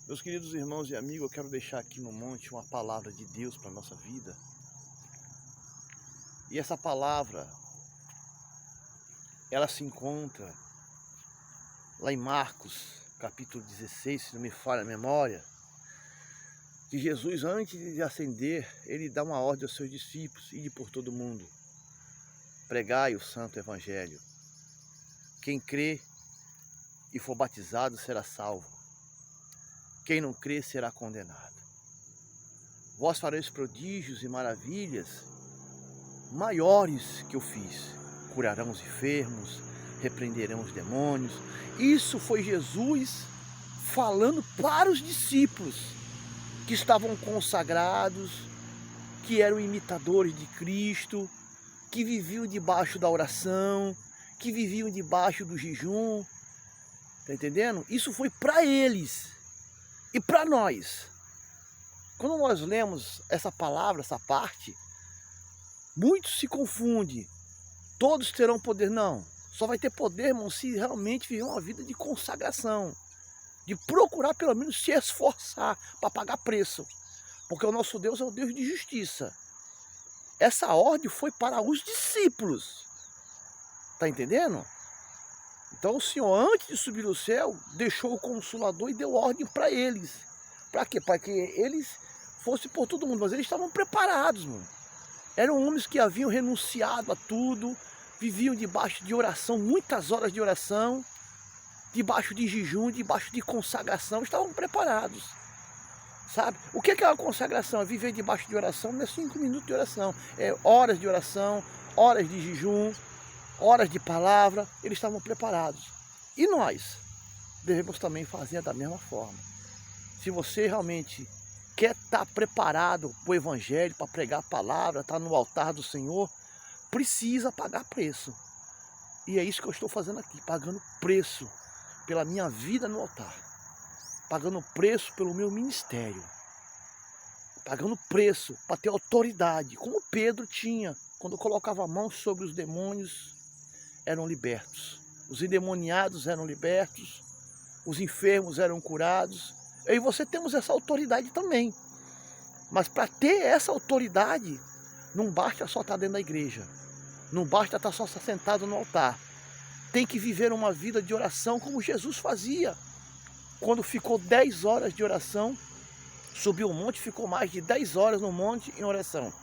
Meus queridos irmãos e amigos, eu quero deixar aqui no monte uma palavra de Deus para a nossa vida. E essa palavra, ela se encontra lá em Marcos, capítulo 16, se não me falha a memória, que Jesus, antes de ascender, ele dá uma ordem aos seus discípulos, ide por todo mundo, pregai o santo evangelho. Quem crê e for batizado será salvo. Quem não crê será condenado. Vós fareis prodígios e maravilhas maiores que eu fiz. Curarão os enfermos, repreenderão os demônios. Isso foi Jesus falando para os discípulos que estavam consagrados, que eram imitadores de Cristo, que viviam debaixo da oração, que viviam debaixo do jejum. Tá entendendo? Isso foi para eles e para nós. Quando nós lemos essa palavra, essa parte, muitos se confundem. Todos terão poder. Não. Só vai ter poder, irmão, se realmente viver uma vida de consagração. De procurar, pelo menos, se esforçar para pagar preço. Porque o nosso Deus é o Deus de justiça. Essa ordem foi para os discípulos. Tá entendendo? Então o Senhor, antes de subir ao céu, deixou o Consolador e deu ordem para eles. Para quê? Para que eles fossem por todo mundo. Mas eles estavam preparados, mano. Eram homens que haviam renunciado a tudo, viviam debaixo de oração, muitas horas de oração, debaixo de jejum, debaixo de consagração, estavam preparados. Sabe? O que é uma consagração? É viver debaixo de oração, não é 5 minutos de oração, é horas de oração, horas de jejum, horas de palavra. Eles estavam preparados. E nós devemos também fazer da mesma forma. Se você realmente quer estar preparado para o evangelho, para pregar a palavra, estar no altar do Senhor, precisa pagar preço. E é isso que eu estou fazendo aqui, pagando preço pela minha vida no altar, pagando preço pelo meu ministério, pagando preço para ter autoridade, como Pedro tinha. Quando colocava a mão sobre os demônios, eram libertos. Os endemoniados eram libertos, os enfermos eram curados. Eu e você temos essa autoridade também. Mas para ter essa autoridade, não basta só estar dentro da igreja. Não basta estar só sentado no altar. Tem que viver uma vida de oração como Jesus fazia. Quando ficou 10 horas de oração, subiu o monte, ficou mais de 10 horas no monte em oração.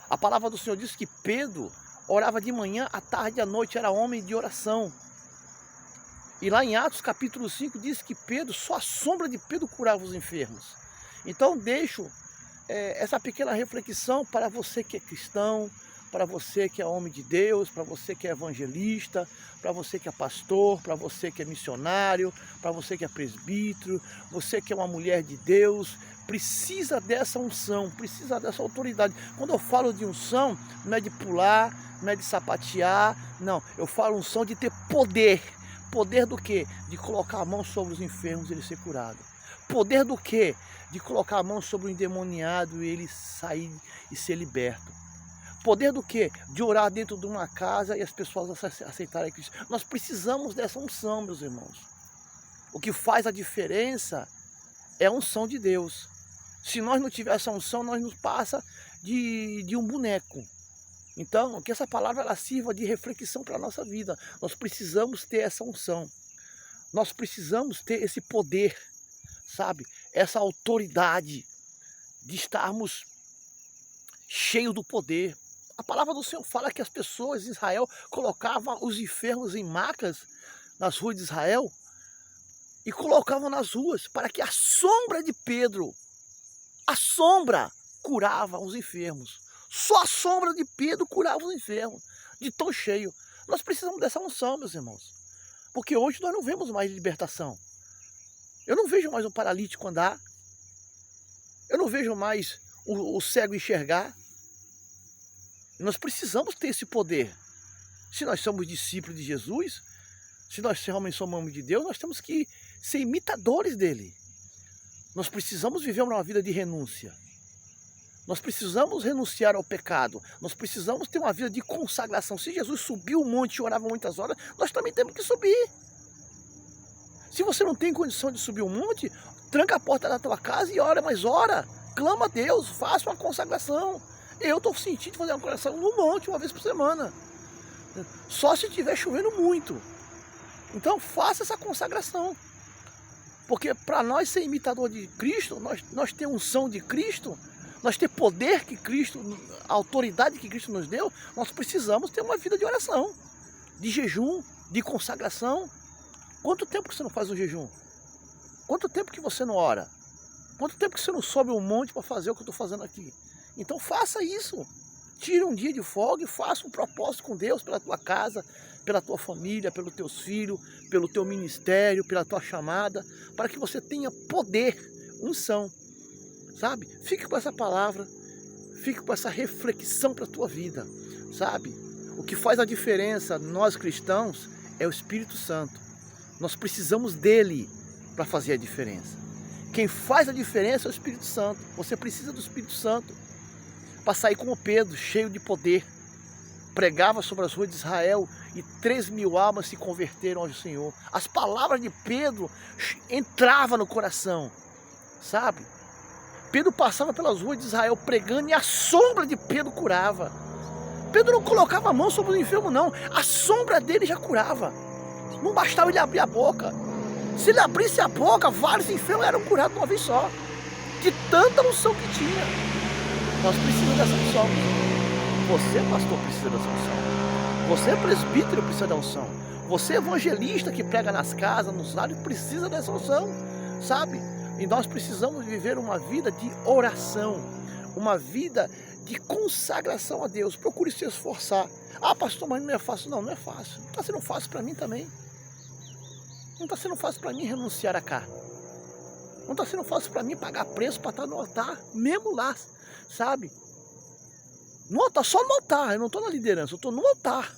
A palavra do Senhor diz que Pedro orava de manhã, à tarde e à noite, era homem de oração. E lá em Atos capítulo 5 diz que Pedro, só a sombra de Pedro curava os enfermos. Então deixo essa pequena reflexão para você que é cristão, para você que é homem de Deus, para você que é evangelista, para você que é pastor, para você que é missionário, para você que é presbítero, você que é uma mulher de Deus, precisa dessa unção, precisa dessa autoridade. Quando eu falo de unção, não é de pular, não é de sapatear, não. Eu falo unção de ter poder. Poder do quê? De colocar a mão sobre os enfermos e ele ser curado. Poder do quê? De colocar a mão sobre o endemoniado e ele sair e ser liberto. Poder do quê? De orar dentro de uma casa e as pessoas aceitarem Cristo. Nós precisamos dessa unção, meus irmãos. O que faz a diferença é a unção de Deus. Se nós não tivermos essa unção, nós nos passa de um boneco. Então, que essa palavra ela sirva de reflexão para a nossa vida. Nós precisamos ter essa unção. Nós precisamos ter esse poder, sabe? Essa autoridade de estarmos cheios do poder. A palavra do Senhor fala que as pessoas de Israel colocavam os enfermos em macas nas ruas de Israel e colocavam nas ruas para que a sombra de Pedro, a sombra, curava os enfermos. Só a sombra de Pedro curava os enfermos, de tão cheio. Nós precisamos dessa unção, meus irmãos, porque hoje nós não vemos mais libertação. Eu não vejo mais um paralítico andar, eu não vejo mais o cego enxergar. Nós precisamos ter esse poder. Se nós somos discípulos de Jesus, se nós realmente somos homens de Deus, nós temos que ser imitadores dele. Nós precisamos viver uma vida de renúncia. Nós precisamos renunciar ao pecado. Nós precisamos ter uma vida de consagração. Se Jesus subiu o monte e orava muitas horas, nós também temos que subir. Se você não tem condição de subir um monte, tranca a porta da tua casa e ora, mas ora. Clama a Deus, faça uma consagração. Eu estou sentindo fazer uma consagração no monte uma vez por semana. Só se estiver chovendo muito. Então faça essa consagração. Porque para nós ser imitador de Cristo, nós ter unção de Cristo, nós ter poder que Cristo, a autoridade que Cristo nos deu, nós precisamos ter uma vida de oração, de jejum, de consagração. Quanto tempo que você não faz um jejum? Quanto tempo que você não ora? Quanto tempo que você não sobe um monte para fazer o que eu estou fazendo aqui? Então faça isso. Tire um dia de folga e faça um propósito com Deus pela tua casa, pela tua família, pelos teus filhos, pelo teu ministério, pela tua chamada, para que você tenha poder, unção, sabe? Fique com essa palavra, fique com essa reflexão para a tua vida, sabe? O que faz a diferença, nós cristãos, é o Espírito Santo. Nós precisamos dele para fazer a diferença. Quem faz a diferença é o Espírito Santo. Você precisa do Espírito Santo para sair como Pedro, cheio de poder. Pregava sobre as ruas de Israel e 3.000 almas se converteram ao Senhor. As palavras de Pedro entravam no coração, sabe? Pedro passava pelas ruas de Israel pregando e a sombra de Pedro curava. Pedro não colocava a mão sobre o enfermo não, a sombra dele já curava. Não bastava ele abrir a boca. Se ele abrisse a boca, vários enfermos eram curados de uma vez só. De tanta unção que tinha. Nós precisamos dessa unção. Você, pastor, precisa dessa unção. Você, presbítero, precisa da unção. Você, evangelista que prega nas casas, nos lares, precisa dessa unção, sabe? E nós precisamos viver uma vida de oração, uma vida de consagração a Deus. Procure se esforçar. Ah, pastor, mas não é fácil. Não, não é fácil. Não está sendo fácil para mim também. Não está sendo fácil para mim renunciar a cá. Não está sendo fácil para mim pagar preço para estar no altar, mesmo lá, sabe? No altar, só no altar, eu não estou na liderança, eu estou no altar.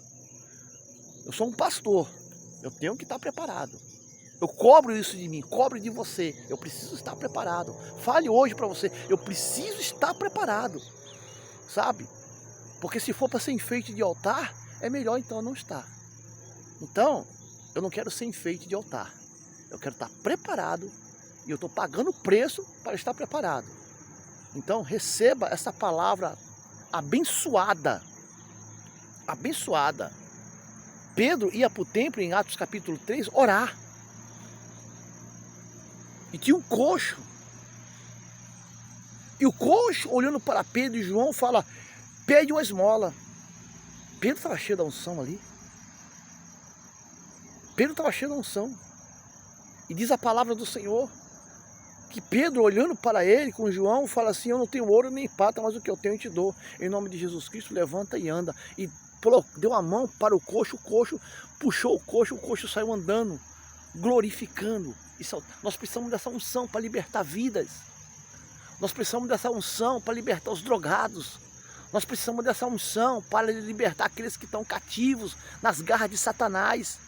Eu sou um pastor, eu tenho que estar preparado. Eu cobro isso de mim, cobro de você. Eu preciso estar preparado. Fale hoje para você, eu preciso estar preparado, sabe? Porque se for para ser enfeite de altar, é melhor então não estar. Então, eu não quero ser enfeite de altar. Eu quero estar preparado e eu estou pagando preço para estar preparado. Então, receba essa palavra abençoada. Abençoada. Pedro ia para o templo, em Atos capítulo 3, orar. E tinha um coxo. E o coxo, olhando para Pedro e João, fala, pede uma esmola. Pedro estava cheio da unção ali. Pedro estava cheio da unção. E diz a palavra do Senhor, que Pedro, olhando para ele com João, fala assim, eu não tenho ouro nem prata, mas o que eu tenho eu te dou. Em nome de Jesus Cristo, levanta e anda. E deu a mão para o coxo puxou o coxo saiu andando, glorificando. Nós precisamos dessa unção para libertar vidas. Nós precisamos dessa unção para libertar os drogados. Nós precisamos dessa unção para libertar aqueles que estão cativos nas garras de Satanás,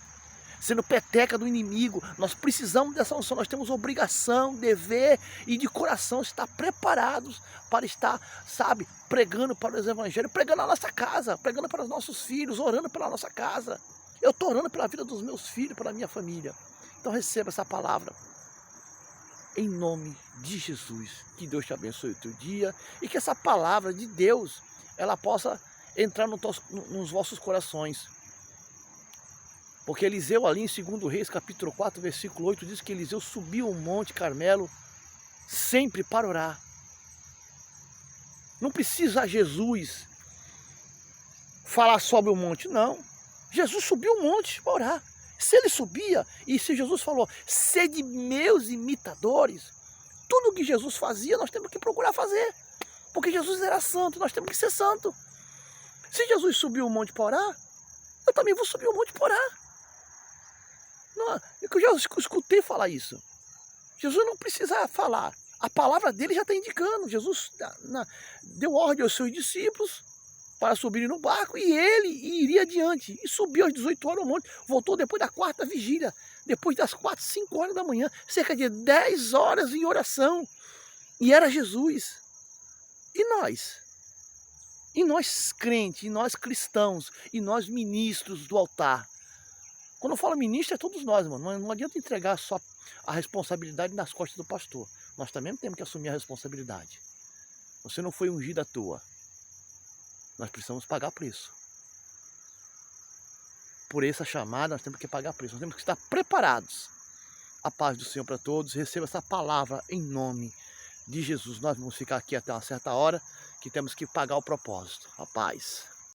sendo peteca do inimigo. Nós precisamos dessa unção. Nós temos obrigação, dever e de coração estar preparados para estar, sabe, pregando para os evangelhos, pregando na nossa casa, pregando para os nossos filhos, orando pela nossa casa. Eu estou orando pela vida dos meus filhos, pela minha família. Então receba essa palavra. Em nome de Jesus, que Deus te abençoe o teu dia e que essa palavra de Deus, ela possa entrar nos vossos corações. Porque Eliseu ali em 2 Reis, capítulo 4, versículo 8, diz que Eliseu subiu o Monte Carmelo sempre para orar. Não precisa Jesus falar sobre o monte, não. Jesus subiu o monte para orar. Se ele subia, e se Jesus falou, sede meus imitadores, tudo que Jesus fazia, nós temos que procurar fazer. Porque Jesus era santo, nós temos que ser santo. Se Jesus subiu o monte para orar, eu também vou subir o monte para orar. Não, eu já escutei falar isso. Jesus não precisa falar. A palavra dele já está indicando. Jesus deu ordem aos seus discípulos para subirem no barco e ele iria adiante. E subiu às 18 horas ao monte. Voltou depois da 4ª vigília. Depois das 4, 5 horas da manhã. Cerca de 10 horas em oração. E era Jesus. E nós? E nós crentes, e nós cristãos, e nós ministros do altar. Quando eu falo ministro, é todos nós, mano. Não adianta entregar só a responsabilidade nas costas do pastor. Nós também temos que assumir a responsabilidade. Você não foi ungido à toa. Nós precisamos pagar preço. Por essa chamada, nós temos que pagar preço. Nós temos que estar preparados. A paz do Senhor para todos. Receba essa palavra em nome de Jesus. Nós vamos ficar aqui até uma certa hora, que temos que pagar o propósito. A paz.